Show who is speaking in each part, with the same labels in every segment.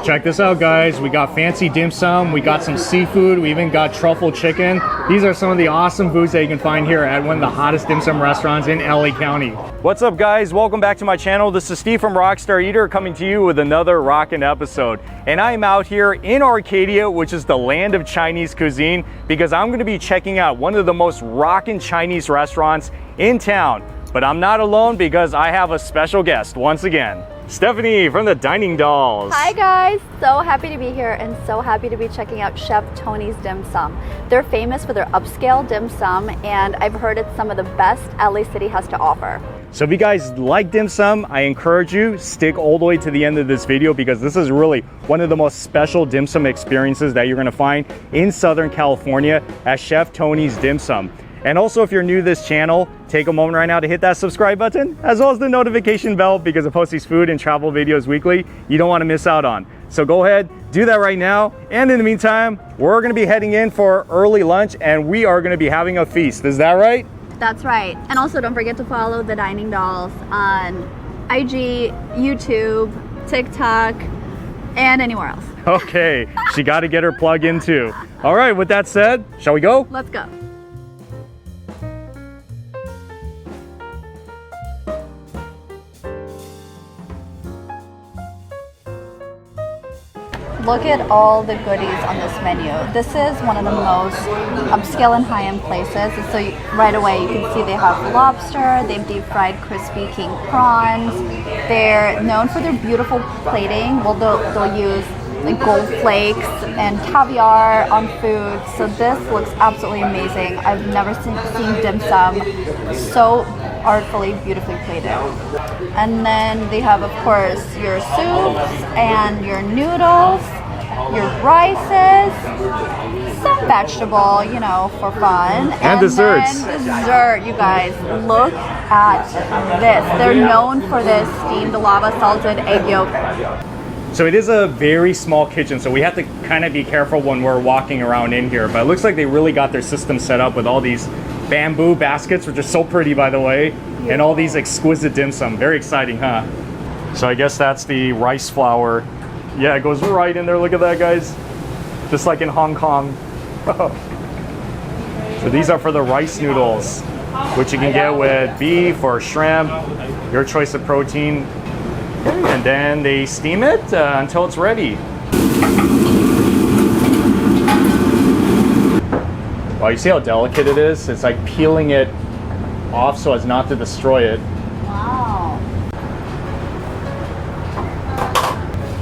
Speaker 1: Check this out, guys. We got fancy dim sum, we got some seafood, we even got truffle chicken. These are some of the awesome foods that you can find here at one of the hottest dim sum restaurants in LA County. What's up, guys? Welcome back to my channel. This is Steve from Rockstar Eater coming to you with another rockin' episode. And I'm out here in Arcadia, which is the land of Chinese cuisine, because I'm gonna be checking out one of the most rockin' Chinese restaurants in town. But I'm not alone because I have a special guest once again. Stephanie from the Dining Dolls.
Speaker 2: Hi guys, so happy to be here and so happy to be checking out Chef Tony's Dim Sum. They're famous for their upscale dim sum and I've heard it's some of the best LA City has to offer.
Speaker 1: So if you guys like dim sum, I encourage you stick all the way to the end of this video because this is really one of the most special dim sum experiences that you're gonna find in Southern California at Chef Tony's Dim Sum. And also, if you're new to this channel, take a moment right now to hit that subscribe button, as well as the notification bell, because I post these food and travel videos weekly you don't want to miss out on. So go ahead, do that right now. And in the meantime, we're going to be heading in for early lunch, and we are going to be having a feast. Is that right?
Speaker 2: That's right. And also, don't forget to follow the Dining Dolls on IG, YouTube, TikTok, and anywhere else.
Speaker 1: Okay, she got to get her plug in too. All right, with that said, shall we go?
Speaker 2: Let's go. Look at all the goodies on this menu. This is one of the most upscale and high-end places. So right away you can see they have lobster, they have deep fried crispy king prawns. They're known for their beautiful plating. Well, they'll use like gold flakes and caviar on food. So this looks absolutely amazing. I've never seen dim sum so artfully, beautifully plated. And then they have, of course, your soups and your noodles, your rices, some vegetable, you know, for fun.
Speaker 1: And desserts.
Speaker 2: Then dessert, you guys, look at this. They're known for this steamed lava salted egg yolk.
Speaker 1: So it is a very small kitchen, so we have to kind of be careful when we're walking around in here. But it looks like they really got their system set up with all these bamboo baskets, which are so pretty, by the way, and all these exquisite dim sum. Very exciting, huh? So I guess that's the rice flour. Yeah, it goes right in there. Look at that, guys. Just like in Hong Kong. So these are for the rice noodles, which you can get with beef or shrimp, your choice of protein. And then they steam it until it's ready. Wow, you see how delicate it is? It's like peeling it off so as not to destroy it.
Speaker 2: Wow.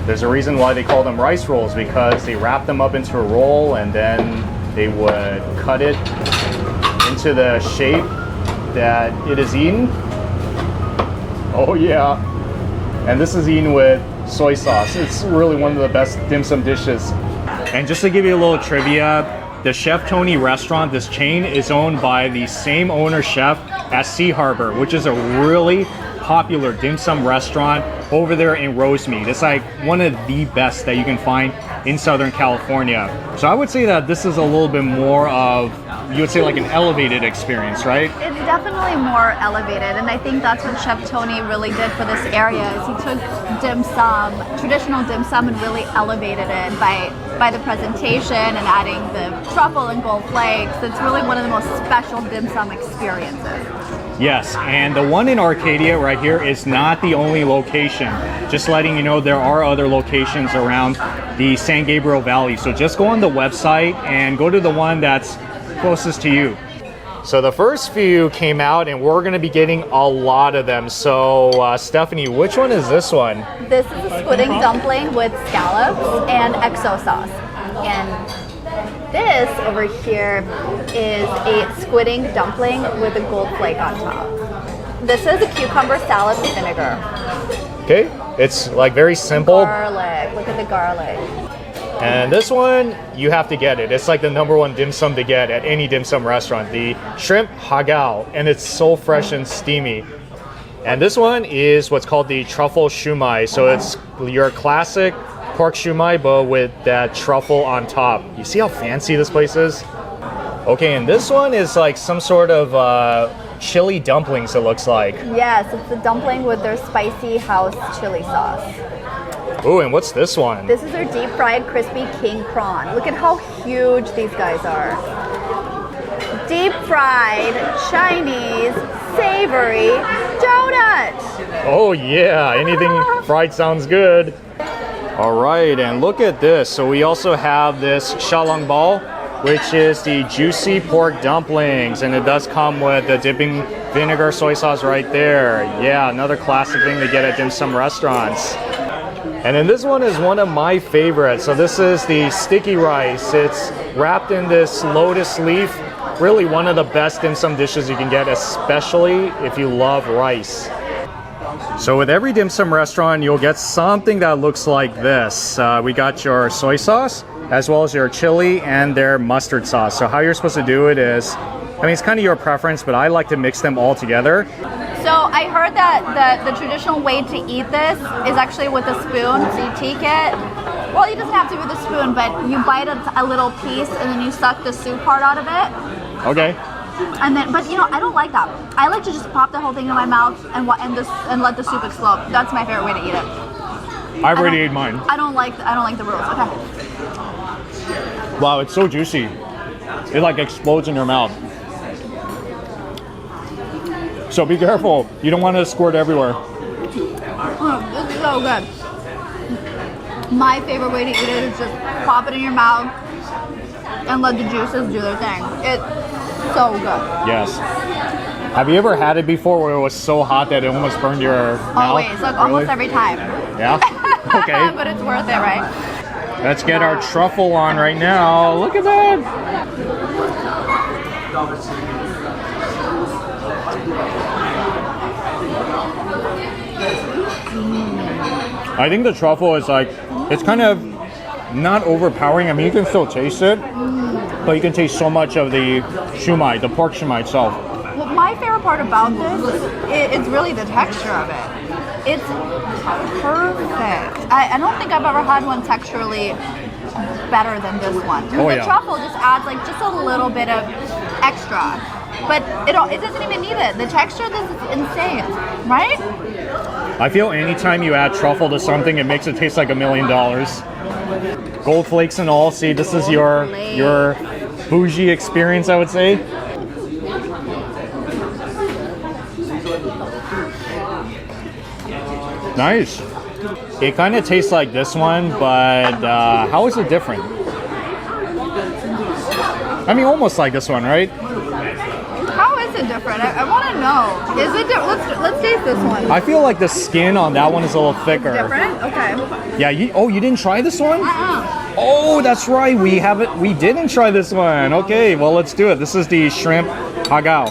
Speaker 1: There's a reason why they call them rice rolls, because they wrap them up into a roll and then they would cut it into the shape that it is eaten. Oh yeah. And this is eaten with soy sauce. It's really one of the best dim sum dishes. And just to give you a little trivia, the Chef Tony restaurant, this chain, is owned by the same owner chef as Sea Harbor, which is a really popular dim sum restaurant over there in Rosemead. It's like one of the best that you can find in Southern California. So I would say that this is a little bit more of, you would say, like an elevated experience, right?
Speaker 2: It's definitely more elevated, and I think that's what Chef Tony really did for this area. Is he took dim sum, traditional dim sum, and really elevated it by the presentation and adding the truffle and gold flakes. It's really one of the most special dim sum experiences.
Speaker 1: Yes, and the one in Arcadia right here is not the only location. Just letting you know, there are other locations around the San Gabriel Valley. So just go on the website and go to the one that's closest to you. So the first few came out and we're going to be getting a lot of them. So Stephanie, which one is this one?
Speaker 2: This is a squid ink dumpling with scallops and XO sauce. And this over here is a squid ink dumpling with a gold flake on top. This is a cucumber salad with vinegar.
Speaker 1: Okay, it's like very simple.
Speaker 2: Garlic, look at the garlic.
Speaker 1: And this one, you have to get it. It's like the #1 dim sum to get at any dim sum restaurant. The shrimp hagao, and it's so fresh and steamy. And this one is what's called the truffle suimai. So it's your classic pork suimai, but with that truffle on top. You see how fancy this place is? Okay, and this one is like some sort of chili dumplings, it looks like.
Speaker 2: Yes, it's a dumpling with their spicy house chili sauce.
Speaker 1: Ooh, and what's this one?
Speaker 2: This is our deep fried crispy king prawn. Look at how huge these guys are. Deep fried Chinese savory donut.
Speaker 1: Oh yeah, anything fried sounds good. All right, and look at this. So we also have this xiaolongbao, which is the juicy pork dumplings, and it does come with the dipping vinegar soy sauce right there. Yeah, another classic thing to get at dim sum restaurants. And then this one is one of my favorites. So this is the sticky rice. It's wrapped in this lotus leaf. Really one of the best dim sum dishes you can get, especially if you love rice. So with every dim sum restaurant, you'll get something that looks like this. We got your soy sauce, as well as your chili and their mustard sauce. So how you're supposed to do it is, I mean, it's kind of your preference, but I like to mix them all together.
Speaker 2: So I heard that the traditional way to eat this is actually with a spoon. So you take it, well, it doesn't have to be with a spoon, but you bite a little piece and then you suck the soup part out of it.
Speaker 1: Okay.
Speaker 2: And then, but you know, I don't like that. I like to just pop the whole thing in my mouth and let the soup explode. That's my favorite way to eat it.
Speaker 1: I've already ate mine.
Speaker 2: I don't like the rules. Okay.
Speaker 1: Wow, it's so juicy. It like explodes in your mouth. So be careful. You don't want to squirt everywhere.
Speaker 2: Oh, this is so good. My favorite way to eat it is just pop it in your mouth and let the juices do their thing. It's so good.
Speaker 1: Yes. Have you ever had it before where it was so hot that it almost burned your mouth?
Speaker 2: Always, like almost every time.
Speaker 1: Yeah? Okay.
Speaker 2: But it's worth it, right?
Speaker 1: Let's get our truffle on right now. Look at that. I think the truffle is like, it's kind of not overpowering. I mean, you can still taste it, but you can taste so much of the suimai, the pork suimai itself.
Speaker 2: Well, my favorite part about this, it's really the texture of it. It's perfect. I don't think I've ever had one texturally better than this one.
Speaker 1: Oh,
Speaker 2: the
Speaker 1: yeah.
Speaker 2: truffle just adds like just a little bit of extra, but it doesn't even need it. The texture of this is insane, right?
Speaker 1: I feel anytime you add truffle to something, it makes it taste like $1 million. Gold flakes and all. See, this is your bougie experience, I would say. Nice. It kind of tastes like this one, but how is it different? I mean, almost like this one, right?
Speaker 2: How is it different? I want to know. Is it different? Let's taste this one.
Speaker 1: I feel like the skin on that one is a little thicker.
Speaker 2: Different? Okay.
Speaker 1: Yeah. You didn't try this one? Oh, that's right. We didn't try this one. Okay. Well, let's do it. This is the shrimp hagao.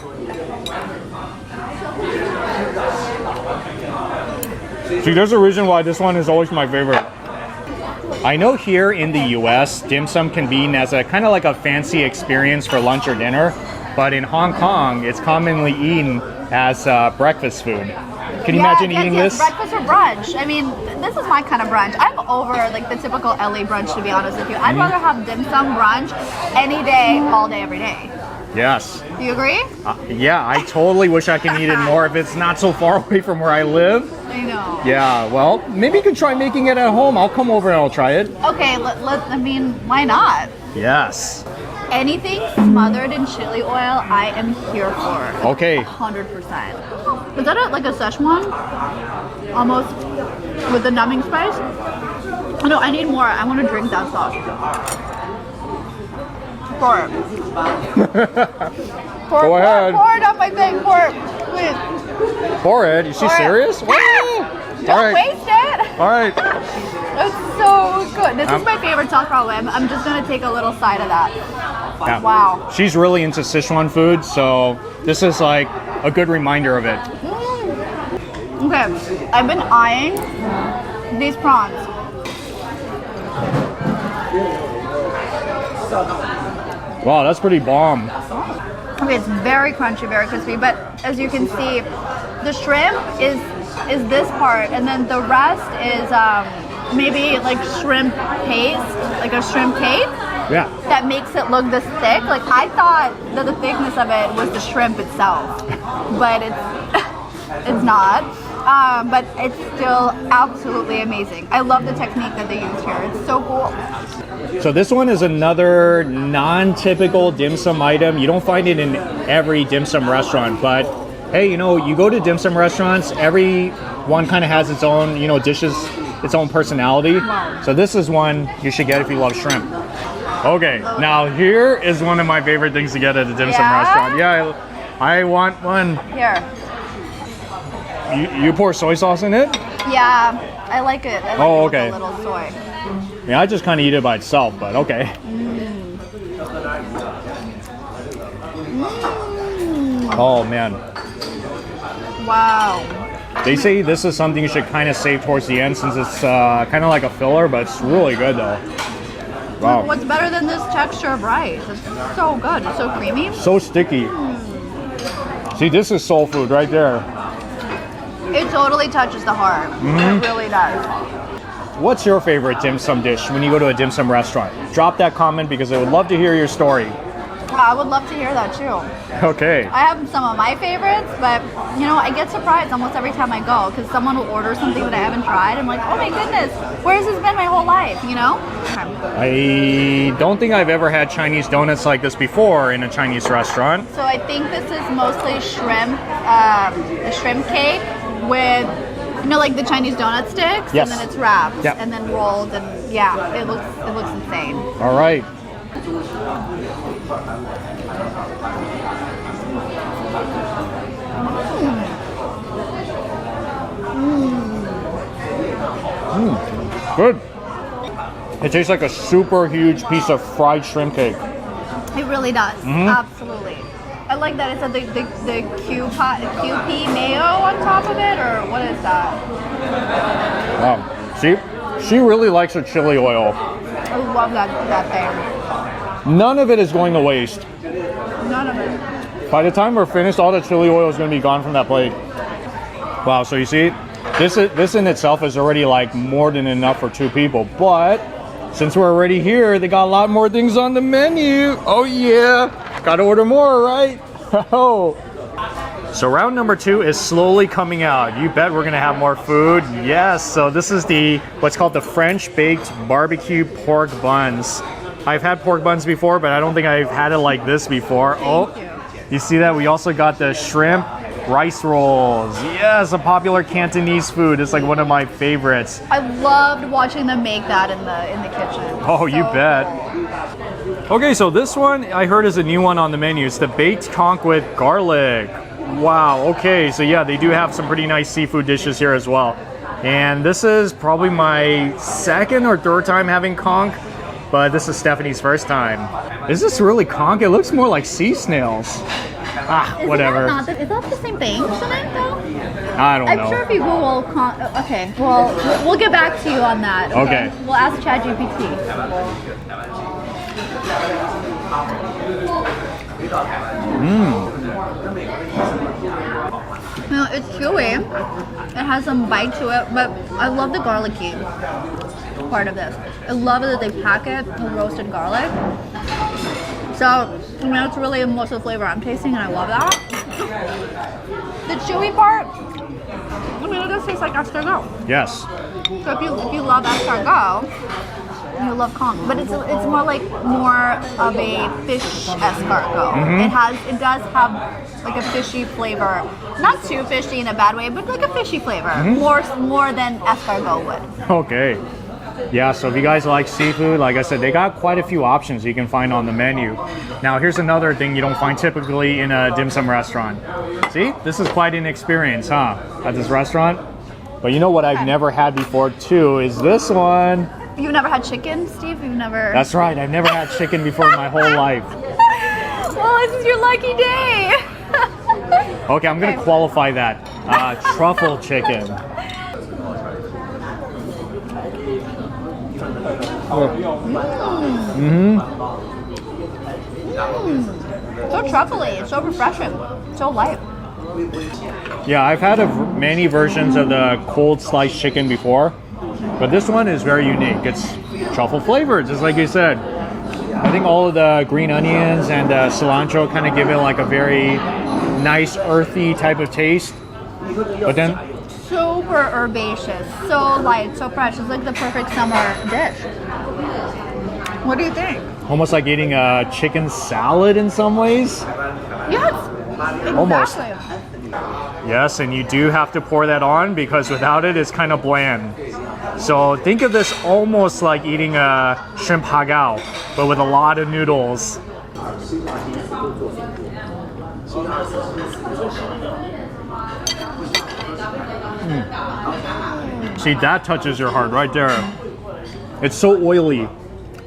Speaker 1: See, there's a reason why this one is always my favorite. I know here in the US, dim sum can be eaten as a kind of like a fancy experience for lunch or dinner, but in Hong Kong, it's commonly eaten as breakfast food. Can you imagine eating this?
Speaker 2: Breakfast or brunch. I mean, this is my kind of brunch. I'm over like the typical LA brunch, to be honest with you. I'd rather have dim sum brunch any day, all day, every day.
Speaker 1: Yes.
Speaker 2: Do you agree?
Speaker 1: Yeah, I totally wish I could eat it more if it's not so far away from where I live.
Speaker 2: I know.
Speaker 1: Yeah, well, maybe you can try making it at home. I'll come over and I'll try it.
Speaker 2: Okay, I mean, why not?
Speaker 1: Yes.
Speaker 2: Anything smothered in chili oil, I am here for.
Speaker 1: Okay.
Speaker 2: 100%. Is that like a Szechuan? Almost with the numbing spice? Oh, no, I need more. I want to drink that sauce. Pour it.
Speaker 1: Go ahead.
Speaker 2: Pour it up my thing. Pour it. Please.
Speaker 1: Pour it? Is she serious?
Speaker 2: Don't waste it.
Speaker 1: All right.
Speaker 2: It's so good. This is my favorite sauce probably. I'm just going to take a little side of that.
Speaker 1: Yeah.
Speaker 2: Wow.
Speaker 1: She's really into Sichuan food, so this is like a good reminder of it.
Speaker 2: Okay, I've been eyeing these prawns.
Speaker 1: Wow, that's pretty bomb.
Speaker 2: Okay, it's very crunchy, very crispy, but as you can see, the shrimp is this part, and then the rest is maybe like shrimp paste, like a shrimp cake.
Speaker 1: Yeah.
Speaker 2: That makes it look this thick. Like I thought that the thickness of it was the shrimp itself, but it's not. but it's still absolutely amazing. I love the technique that they use here. It's so cool.
Speaker 1: So this one is another non-typical dim sum item. You don't find it in every dim sum restaurant, but hey, you know, you go to dim sum restaurants, every one kind of has its own, you know, dishes, its own personality.
Speaker 2: Wow.
Speaker 1: So this is one you should get if you love shrimp. Okay, now here is one of my favorite things to get at a dim sum restaurant. Yeah, I want one.
Speaker 2: Here.
Speaker 1: You pour soy sauce in it?
Speaker 2: Yeah, I like it. I like it with a little soy.
Speaker 1: Yeah, I just kind of eat it by itself, but okay. Oh man.
Speaker 2: Wow.
Speaker 1: They say this is something you should kind of save towards the end since it's kind of like a filler, but it's really good though. Wow.
Speaker 2: What's better than this texture of rice? It's so good. It's so creamy.
Speaker 1: So sticky. See, this is soul food right there.
Speaker 2: It totally touches the heart. It really does.
Speaker 1: What's your favorite dim sum dish when you go to a dim sum restaurant? Drop that comment because I would love to hear your story.
Speaker 2: I would love to hear that too.
Speaker 1: Okay.
Speaker 2: I have some of my favorites, but you know, I get surprised almost every time I go because someone will order something that I haven't tried. I'm like, oh my goodness, where has this been my whole life, you know?
Speaker 1: I don't think I've ever had Chinese donuts like this before in a Chinese restaurant.
Speaker 2: So I think this is mostly shrimp, a shrimp cake with, you know, like the Chinese donut sticks,
Speaker 1: Yes.
Speaker 2: and then it's wrapped
Speaker 1: Yep.
Speaker 2: and then rolled, and yeah, it looks insane.
Speaker 1: All right. Good. It tastes like a super huge piece of fried shrimp cake.
Speaker 2: It really does, absolutely. I like that it's the QP mayo on top of it, or what is that?
Speaker 1: Wow. She really likes her chili oil.
Speaker 2: I love that thing.
Speaker 1: None of it is going to waste.
Speaker 2: None of it.
Speaker 1: By the time we're finished, all the chili oil is going to be gone from that plate. Wow, so you see, this in itself is already like more than enough for two people. But since we're already here, they got a lot more things on the menu. Oh yeah, gotta order more, right? Oh. So round number 2 is slowly coming out. You bet we're gonna have more food. Yes, so this is what's called the French baked barbecue pork buns. I've had pork buns before, but I don't think I've had it like this before.
Speaker 2: Thank
Speaker 1: You see that? We also got the shrimp rice rolls. Yes, a popular Cantonese food. It's like one of my favorites.
Speaker 2: I loved watching them make that in the kitchen.
Speaker 1: Oh, you bet. Okay, so this one I heard is a new one on the menu. It's the baked conch with garlic. Wow, okay, so yeah, they do have some pretty nice seafood dishes here as well. And this is probably my second or third time having conch, but this is Stephanie's first time. Is this really conch? It looks more like sea snails. Ah, whatever.
Speaker 2: Is that the same thing, shouldn't it, though?
Speaker 1: I don't know.
Speaker 2: I'm sure if you Google okay, well, we'll get back to you on that.
Speaker 1: Okay.
Speaker 2: We'll ask ChatGPT. You know, it's chewy. It has some bite to it, but I love the garlicky part of this. I love it that they pack it with roasted garlic. So, you know, it's really most of the flavor I'm tasting, and I love that. The chewy part, I mean, it does taste like escargot.
Speaker 1: Yes.
Speaker 2: So if you love escargot, you love conch, but it's more of a fish escargot. It does have like a fishy flavor, not too fishy in a bad way, but like a fishy flavor, more than escargot would.
Speaker 1: Okay. Yeah, so if you guys like seafood, like I said, they got quite a few options you can find on the menu. Now, here's another thing you don't find typically in a dim sum restaurant. See, this is quite an experience, huh, at this restaurant? But you know what I've never had before, too, is this one.
Speaker 2: You've never had chicken, Steve? You've never...
Speaker 1: That's right, I've never had chicken before in my whole life.
Speaker 2: Well, this is your lucky day.
Speaker 1: Okay, I'm going to qualify that. Truffle chicken.
Speaker 2: So truffly, it's so refreshing, so light.
Speaker 1: Yeah, I've had many versions of the cold sliced chicken before, but this one is very unique. It's truffle flavored, just like you said. I think all of the green onions and the cilantro kind of give it like a very nice earthy type of taste. But then
Speaker 2: super herbaceous, so light, so fresh. It's like the perfect summer dish. What do you think?
Speaker 1: Almost like eating a chicken salad in some ways.
Speaker 2: Yes,
Speaker 1: Almost.
Speaker 2: exactly.
Speaker 1: Yes, and you do have to pour that on because without it, it's kind of bland. So think of this almost like eating a shrimp hagao, but with a lot of noodles. See, that touches your heart right there. It's so oily.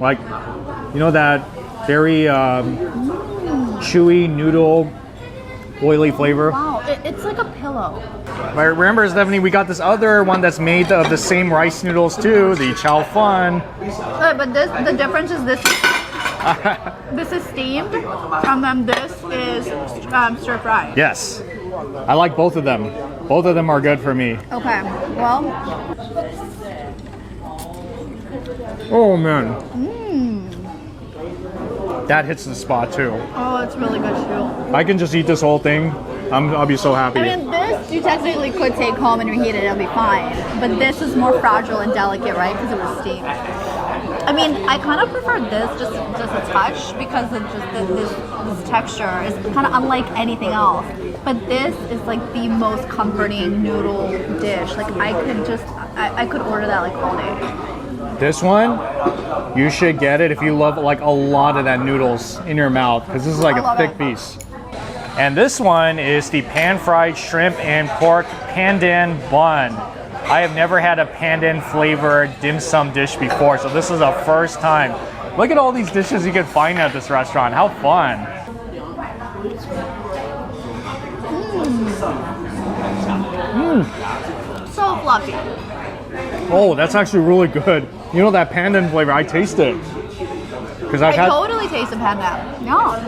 Speaker 1: Like, you know that very chewy noodle, oily flavor?
Speaker 2: Wow, it's like a pillow.
Speaker 1: But remember, Stephanie, we got this other one that's made of the same rice noodles too, the chow fun.
Speaker 2: But the difference is this is steamed, and then this is stir fried.
Speaker 1: Yes, I like both of them. Both of them are good for me.
Speaker 2: Okay, well.
Speaker 1: Oh man. That hits the spot too.
Speaker 2: Oh, it's really good too.
Speaker 1: I can just eat this whole thing. I'll be so happy.
Speaker 2: I mean, this you technically could take home and reheat it, it'll be fine. But this is more fragile and delicate, right? Because it was steamed. I mean, I kind of prefer this just a touch because of just this texture is kind of unlike anything else. But this is like the most comforting noodle dish. Like I could order that like all day.
Speaker 1: This one, you should get it if you love like a lot of that noodles in your mouth because this is like a thick piece. And this one is the pan-fried shrimp and pork pandan bun. I have never had a pandan flavored dim sum dish before, so this is a first time. Look at all these dishes you can find at this restaurant. How fun.
Speaker 2: So fluffy.
Speaker 1: Oh, that's actually really good. You know that pandan flavor, I taste it. Because
Speaker 2: I totally taste the pandan. Yeah.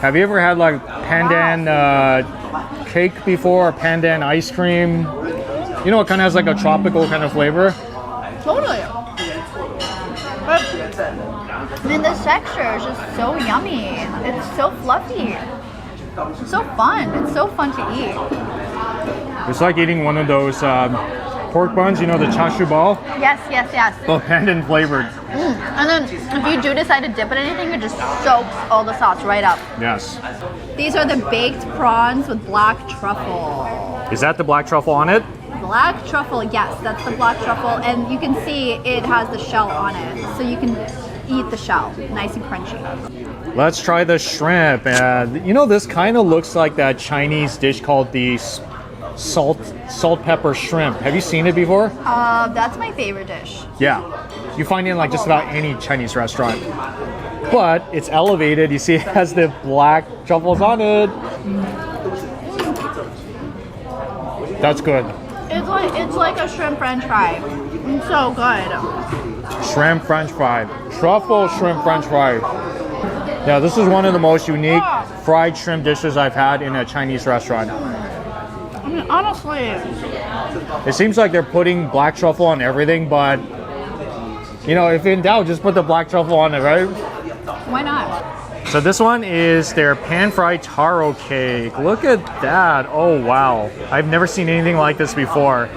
Speaker 1: Have you ever had like pandan cake before, or pandan ice cream? You know, it kind of has like a tropical kind of flavor.
Speaker 2: Totally. But, I mean, this texture is just so yummy. It's so fluffy. It's so fun. It's so fun to eat.
Speaker 1: It's like eating one of those pork buns, you know, the char siu ball?
Speaker 2: Yes.
Speaker 1: But pandan flavored.
Speaker 2: And then if you do decide to dip it in anything, it just soaks all the sauce right up.
Speaker 1: Yes.
Speaker 2: These are the baked prawns with black truffle.
Speaker 1: Is that the black truffle on it?
Speaker 2: Black truffle, yes, that's the black truffle. And you can see it has the shell on it. So you can eat the shell, nice and crunchy.
Speaker 1: Let's try the shrimp. You know, this kind of looks like that Chinese dish called the salt pepper shrimp. Have you seen it before?
Speaker 2: That's my favorite dish.
Speaker 1: Yeah. You find it in like just about any Chinese restaurant. But it's elevated. You see it has the black truffles on it. That's good.
Speaker 2: It's like a shrimp french fry. It's so good.
Speaker 1: Shrimp french fry. Truffle shrimp french fry. Yeah, this is one of the most unique fried shrimp dishes I've had in a Chinese restaurant.
Speaker 2: I mean, honestly,
Speaker 1: it seems like they're putting black truffle on everything, but you know, if in doubt, just put the black truffle on it, right?
Speaker 2: Why not?
Speaker 1: So this one is their pan-fried taro cake. Look at that. Oh, wow. I've never seen anything like this before.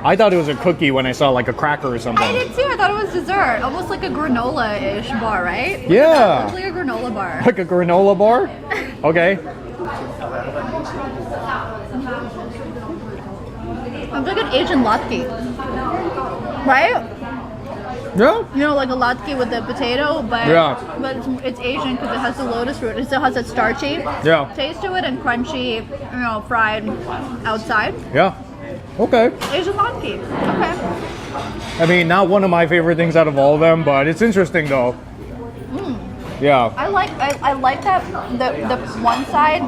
Speaker 1: I thought it was a cookie when I saw like a cracker or something.
Speaker 2: I did too. I thought it was dessert. Almost like a granola-ish bar, right?
Speaker 1: Yeah.
Speaker 2: It looks like a granola bar.
Speaker 1: Like a granola bar? Okay.
Speaker 2: It's like an Asian latke. Right?
Speaker 1: Yeah.
Speaker 2: You know, like a latke with the potato, but it's Asian because it has the lotus root. It still has that starchy taste to it and crunchy, you know, fried outside.
Speaker 1: Yeah. Okay.
Speaker 2: Asian latke. Okay.
Speaker 1: I mean, not one of my favorite things out of all of them, but it's interesting though. Yeah.
Speaker 2: I like that the one side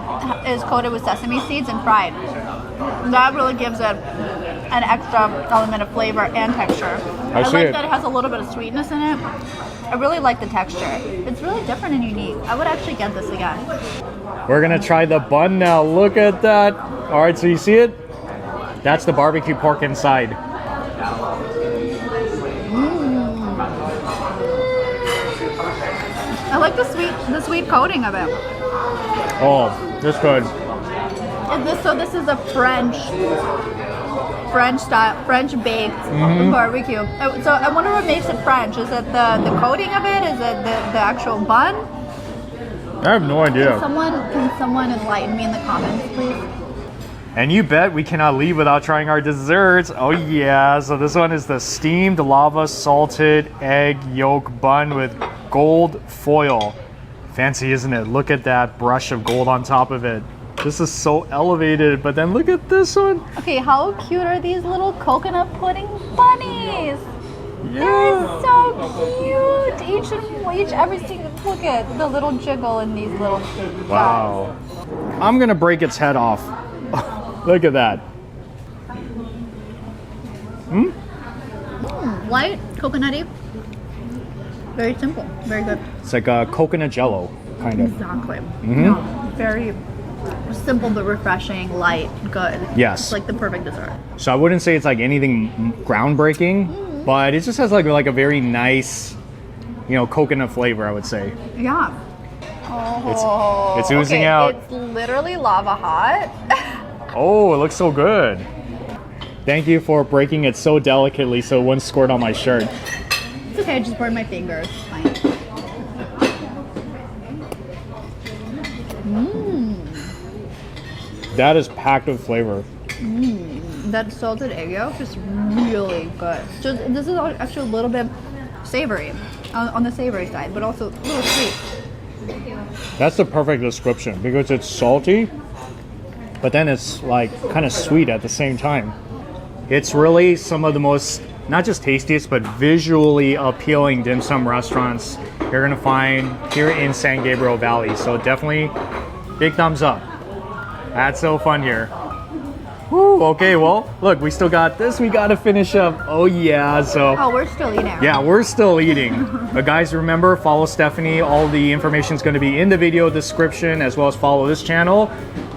Speaker 2: is coated with sesame seeds and fried. That really gives it an extra element of flavor and texture. I like that it has a little bit of sweetness in it. I really like the texture. It's really different and unique. I would actually get this again.
Speaker 1: We're gonna try the bun now. Look at that. All right, so you see it? That's the barbecue pork inside.
Speaker 2: I like the sweet coating of it.
Speaker 1: Oh, that's good.
Speaker 2: So this is a French French style, French baked barbecue. So I wonder what makes it French. Is it the coating of it? Is it the actual bun?
Speaker 1: I have no idea.
Speaker 2: Can someone enlighten me in the comments, please?
Speaker 1: And you bet we cannot leave without trying our desserts. Oh yeah, so this one is the steamed lava salted egg yolk bun with gold foil. Fancy, isn't it? Look at that brush of gold on top of it. This is so elevated, but then look at this one.
Speaker 2: Okay, how cute are these little coconut pudding bunnies?
Speaker 1: Yeah.
Speaker 2: They're so cute. Every single, look at the little jiggle in these little
Speaker 1: Wow. I'm gonna break its head off. Look at that.
Speaker 2: Light, coconutty. Very simple, very good.
Speaker 1: It's like a coconut jello, kind of.
Speaker 2: Exactly. No, very simple but refreshing, light, good.
Speaker 1: Yes.
Speaker 2: It's like the perfect dessert.
Speaker 1: So I wouldn't say it's like anything groundbreaking, but it just has like a very nice, coconut flavor, I would say.
Speaker 2: Yeah. Oh,
Speaker 1: It's oozing
Speaker 2: okay,
Speaker 1: out.
Speaker 2: It's literally lava hot.
Speaker 1: Oh, it looks so good. Thank you for breaking it so delicately so it wouldn't squirt on my shirt.
Speaker 2: It's okay, I just burned my fingers. It's fine.
Speaker 1: That is packed with flavor.
Speaker 2: That salted egg yolk is really good. This is actually a little bit savory, on the savory side, but also a little sweet.
Speaker 1: That's the perfect description because it's salty, but then it's like kind of sweet at the same time. It's really some of the most, not just tastiest, but visually appealing dim sum restaurants you're gonna find here in San Gabriel Valley. So definitely big thumbs up. That's so fun here. Woo, okay, well, look, we still got this we gotta finish up. Oh yeah, so.
Speaker 2: Oh, we're still eating.
Speaker 1: Yeah, we're still eating. But guys, remember, follow Stephanie. All the information is going to be in the video description, as well as follow this channel.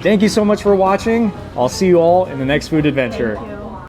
Speaker 1: Thank you so much for watching. I'll see you all in the next food adventure.
Speaker 2: Thank you.